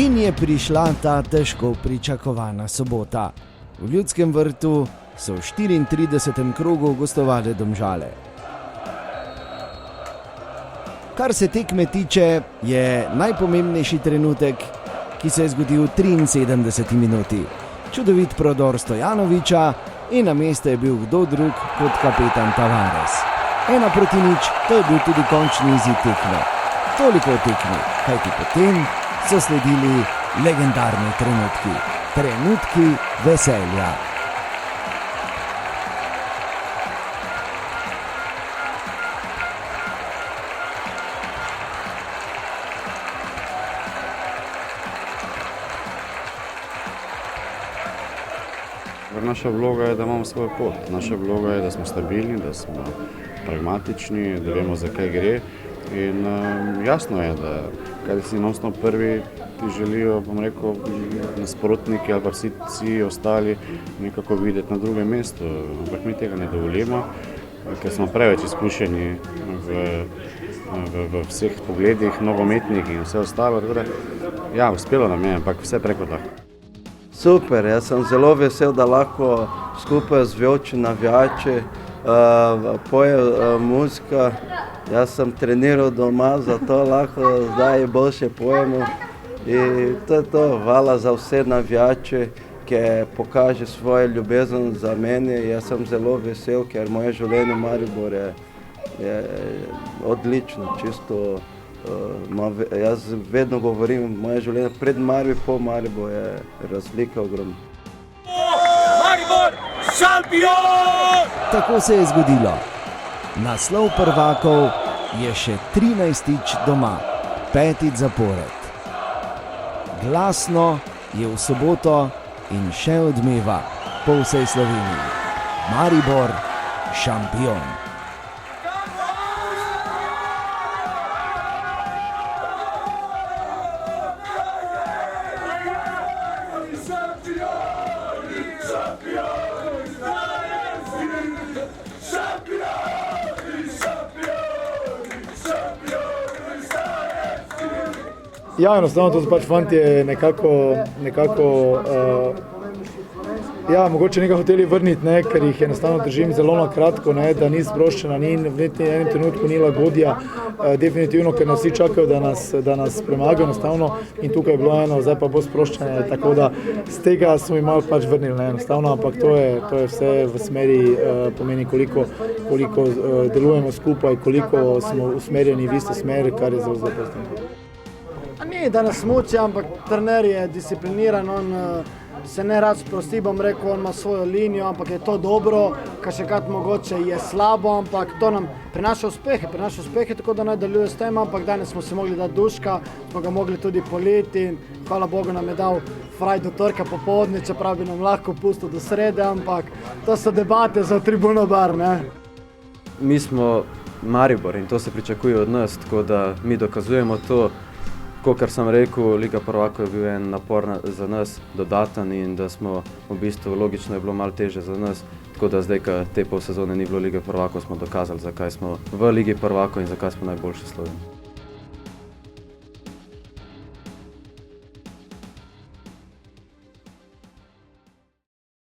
In je prišla ta težko pričakovana sobota. V Ljudskem vrtu so v 34. krogu gostovale Domžale. Kar se tekme tiče, je najpomembnejši trenutek, ki se je zgodil v 73. minuti. Čudovit prodor Stojanoviča in na mestu je bil kdo drug kot kapetan Tavares. 1:0, to je bil tudi končni izid tekme. Toliko o tekmi, kajti potem so sledili legendarni trenutki veselja. Naša vloga je, da imamo svoj pot. Naša vloga je, da smo stabilni, da smo pragmatični, da vemo, za kaj gre. In jasno je, da kaj si nosno prvi, ti želijo, bom rekel, nasprotniki ali pa vsi ostali nekako videti na drugem mestu. Ampak mi tega ne dovolimo, ker smo preveč izkušeni v vseh pogledih, nogometnih in vse ostalo. Ja, uspelo nam je, ampak vse preko lahko. Super, jaz sem zelo vesel, da lahko skupaj z vejoči navijači poje muzika. Jaz sem treniral doma, zato lahko zdaj boljše pojemo. In to je to, hvala za vse navijače, ki pokaže svojo ljubezen za mene. Jaz sem zelo vesel, ker moje življenje v Mariboru je odlično, čisto. Jaz vedno govorim, moje življenje pred Mariborom, po Mariboru je razlika ogromna. Maribor, šampion! Tako se je zgodilo. Naslov prvakov je še 13. doma, 5. zapored. Glasno je v soboto in še odmeva po vsej Sloveniji. Maribor, šampion! Ja, enostavno to so pač fantje mogoče nekaj hoteli vrniti, ker jih enostavno držim zelo na kratko, da ni sproščena, ni v enem trenutku ni lagodja, definitivno, ker nas vsi čakajo, da nas premagajo enostavno in tukaj je bilo eno, zdaj pa bo sproščene, tako da z tega smo jim malo pač vrnili enostavno, ampak to je vse v smeri, pomeni koliko delujemo skupaj, koliko smo usmerjeni v isto smer, kar je zelo pozitivno. Ni, da nas muči, ampak trener je discipliniran, on se ne rad sprosti, bom rekel, on ima svojo linijo, ampak je to dobro, kar še kad mogoče je slabo, ampak to nam prinaša uspehe, tako da nadaljuje s tem, ampak danes smo se mogli dati duška, smo ga mogli tudi poleti in hvala Bogu nam je dal fraj do torka popoldne, čeprav bi nam lahko pustil do srede, ampak to so debate za Tribuno bar, ne. Mi smo Maribor in to se pričakuje od nas, tako da mi dokazujemo to. Kakor sem rekel, Liga prvakov je bil en napor za nas dodaten in da smo v bistvu logično je bilo malo teže za nas, tako da zdaj, ko te pol sezone ni bilo Lige prvakov, smo dokazali, zakaj smo v Ligi prvakov in zakaj smo najboljši v Sloveniji.